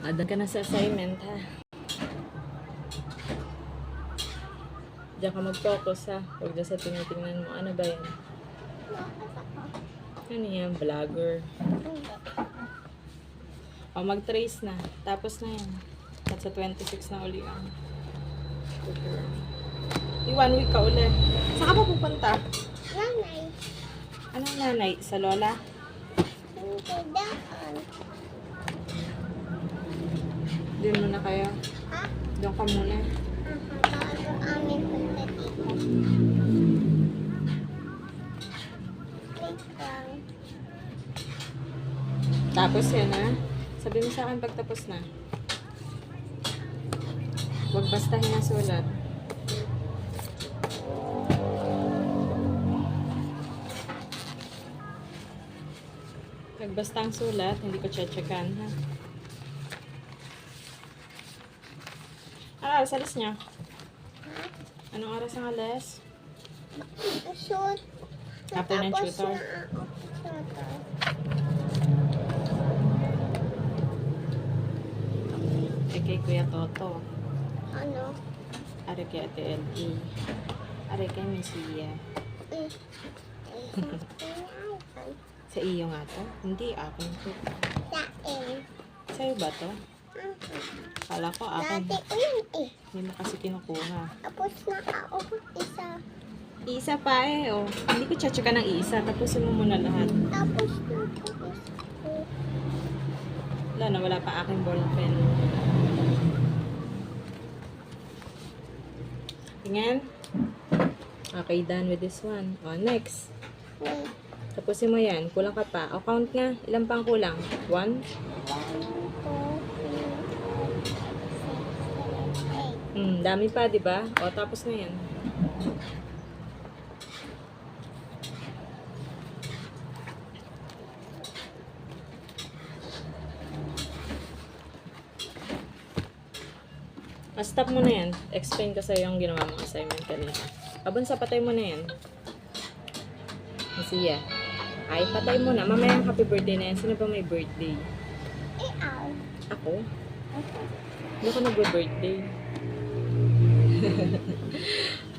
Adan ka na sa assignment, ha? Diyan ka mag-focus, ha? Huwag na sa tinitingnan mo. Ano ba yan? Ano yan? Vlogger. O, mag-trace na. Tapos na yan. At sa 26 na uli ang one week ka uli. Saan ka pa pupunta? Nanay. Anong nanay? Sa lola? Hindi daan. Doon muna kayo. Ha? Doon ka muna. Bago amin punta dito. Wait lang. Tapos yan, ha? Sabi mo sa akin pagtapos na. Huwag bastahin ang sulat. Nagbasta ang sulat, hindi ko checkan, ha? Ano oras alis niya? Ha? Anong oras ang alis? Shoot. After ng Natapos tutor? na ako. Tutor. Kay Kuya Toto. Ano? Are kay Ate L.E. Are kay Messiah. Eh. Sa iyo nga to? Hindi, akin to. Sain. Sa'yo ba to? Kala ko akin. Dati ko yun eh. Hindi mo kasi kinukuha. Tapos na ako. Isa. Isa pa eh, oh. Hindi ko checkan ng isa. Tapusin mo muna lahat. Tapos na ako. Wala na, wala pa aking ball pen. Tingnan. Okay, done with this one. O, next. Wait. Tapusin mo yan. Kulang ka pa. O, count nga. Ilan pang kulang? 1? 1, 2, 3, 4, 5, 6, 7, 8. Dami pa, di ba? O, tapos na yan. Stop mo na yan. Explain ko sa'yo yung ginawa mong assignment kanina. Abunsa, patay mo na yan. Siya. Ay, patay mo na. Mamaya happy birthday na yan. Sino ba may birthday? Ikaw. Ako? Hindi ko nag-birthday.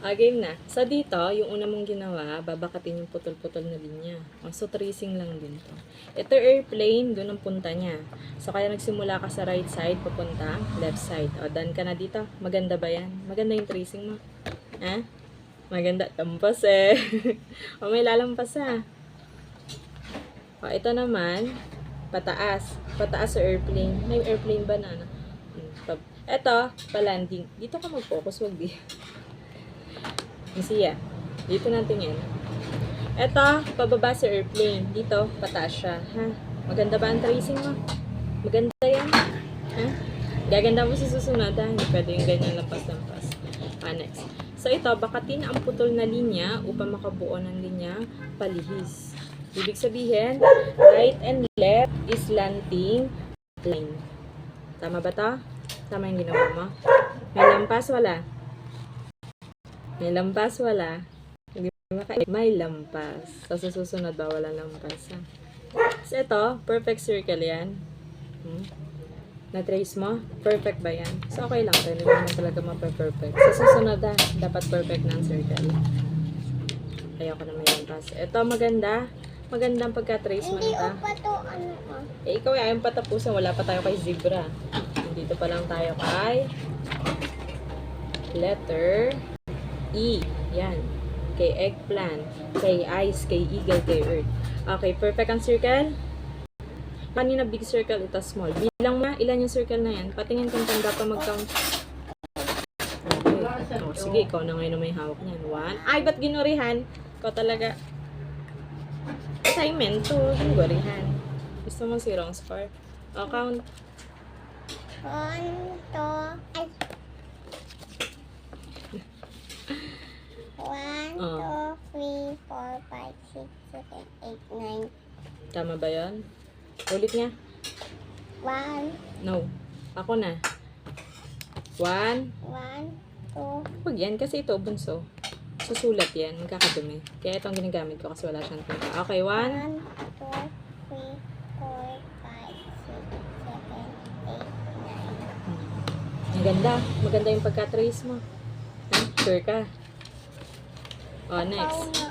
Game na. So, dito, yung una mong ginawa, babakatin yung putol-putol na linya. So, tracing lang din to. Ito airplane, doon ang punta niya. So, kaya nagsimula ka sa right side, papunta left side. O, done ka na dito. Maganda ba yan? Maganda yung tracing mo. Ha? Maganda. Lampas eh. O, may lalampas ha. O, ito naman, pataas. Pataas sa airplane. May airplane ba na? Ito, pa-landing. Dito ka mag-focus, wag di. Siya. Dito natin yan. Ito, pababa sa airplane. Dito, pataas siya. Ha? Maganda ba ang tracing mo? Maganda yan? Ha? Gaganda mo sa susunod, ha? Hindi pwede yung ganyan lampas-lampas. Next. So, ito, bakatin ang putol na linya upang makabuo ng linya palihis. Ibig sabihin, right and left is slanting line. Tama ba to? Tama yung ginawa mo? May lampas, wala? May lampas, wala? May lampas. So, sa susunod ba, wala lampas, ha? So, ito, perfect circle yan. Na-trace mo? Perfect ba yan? So, okay lang. Hindi naman talaga mape-perfect. Sa susunod, ha? Dapat perfect na ang circle. Ayoko na may lampas. Ito, maganda. Magandang pagka-trace mo Hindi nito. pa to ano ko. Ikaw ay ayaw patapusan. Wala pa tayo kay zebra. Dito pa lang tayo kay letter E. Yan. Kay eggplant. Kay ice. Kay eagle. Kay earth. Okay. Perfect ang circle. Kanina big circle. Ito small. Bilang na. Ilan yung circle na yan? Patingin kung tanda pa mag-count. Okay. Oh, sige. Ikaw na ngayon na may hawak niyan. 1. Ay, ba't ginurihan? Ikaw talaga. Assignment to. Ginurihan. Gusto mo si wrong score? O, count. 1, 2, ay. 1, 2, 3, 4, 5, 6, 7, 8, 9. Tama ba yun? Ulit niya. 1, No. Ako na. 1. 1, 2, Huwag yan kasi ito bunso. Susulat yan. Magkakadumi. Kaya itong ginagamit ko kasi wala siyang tinta. Okay, 1. 1, 2, 3, 4, 5, 6, 7, 8, Maganda. Maganda yung pagka-trace mo. Ha? Sure ka? O, next.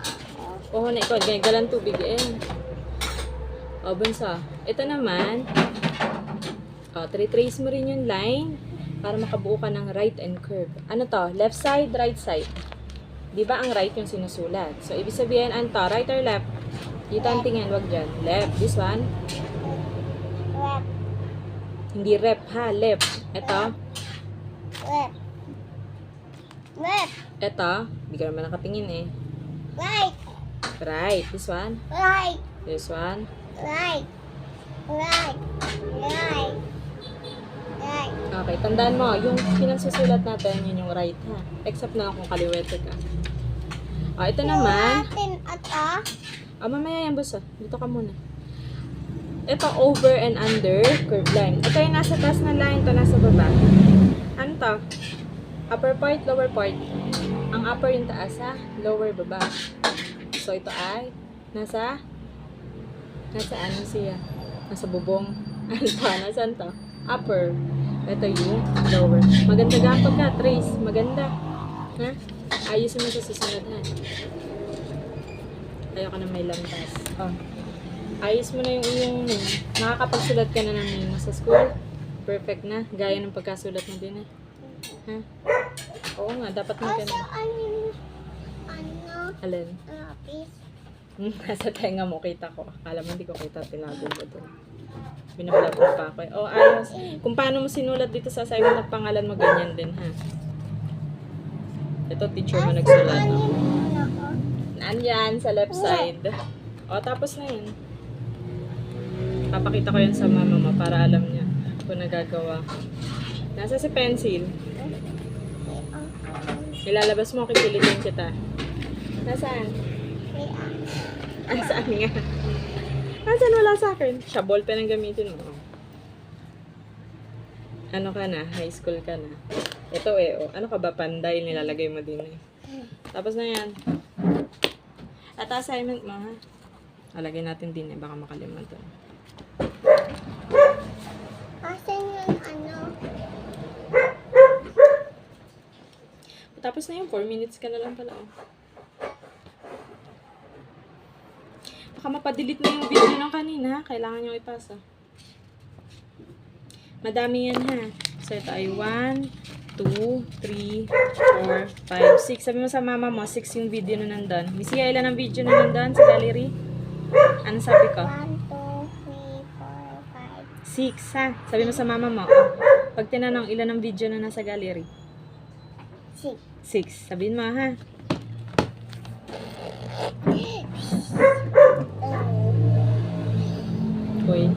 Oo, na ikaw. Galang tubig eh. O, bunso. Ito naman. O, trace mo rin yung line para makabuo ka ng right and curve. Ano to? Left side, right side. Di ba ang right yung sinusulat? So, ibig sabihin, ano to? Right or left? Dito ang tingin, wag dyan. Left. This one? Left. Hindi rep ha, left. Ito? Left. Left. Ito? Hindi ka naman nakatingin eh. Right. Right. This one? Right. This one? Right. Right. Right. Right. Okay, tandaan mo, yung pinagsusulat natin, yun yung right ha. Except na kung kaliwete ka. O, ito naman. Natin ata. Mamaya yan, boss. Dito ka muna. Ito, over and under, curve line. Ito yung nasa taas na line, ito nasa baba. Ano to? Upper part, lower part. Ang upper yung taas, ha? Lower, baba. So, ito ay nasa ano siya? Nasa bubong. Ano to? Nasaan to? Upper. Ito yung lower. Maganda ka pagka, trace. Maganda. Ha? Ayusin mo sa susunod, ha? Ayaw ka na may lampas. Oh. Ayos mo na yung nakakapagsulat ka na ng name mo sa school. Perfect na. Gaya ng pagkasulat mo din, eh. Ha? Oo nga, dapat mo ka Also, na. Alin? Lapis. Nasa tenga mo, kita ko. Akala mo hindi ko kita, tinago mo doon. Binabalap mo pa ako eh. Oh, ayos. Kung paano mo sinulat dito sa assignment ng pangalan mo, ganyan din, ha? Ito, teacher mo nagsulat. No? Nandyan, sa left side. O, tapos na yun. Papakita ko yan sa mama mo para alam niya kung nagagawa. Nasa si pencil. Ilalabas mo, kikilitin kita. Nasaan? Ay, saan nga? Nasaan wala sa akin? Siya, ballpen ang gamitin mo. Ano ka na? High school ka na. Ito eh, oh. Ano ka ba? Panday, nilalagay mo din eh. Tapos na yan. At assignment mo, ha? Alagay natin din eh, baka makalimutan. Asan yung ano? Tapos na yung 4 minutes ka na lang pala, oh. Baka mapadelete na yung video ng kanina, ha? Kailangan nyo ipasa. Madami yan, ha? So, ito ay 1, 2, 3, 4, 5, 6. Sabi mo sa mama mo, 6 yung video na nandun. Misiya, ilan ang video na nandun sa gallery? Ano sabi ko? 1, 2, 3, 4, 5. 6, ha? Sabi mo sa mama mo, oh. Pag tinanong, ilan ang video na nasa gallery? 6. 6. Sabihin mo, ha? Uy,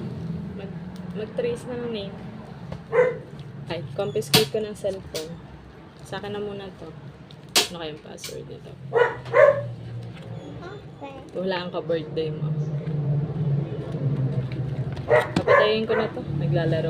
mag-trace na ng name. Ay, confiscate ko ng cellphone. Sa akin na muna to. Ano kayong password nito? Okay. Wala ka birthday mo. Papatayin ko na to. Naglalaro.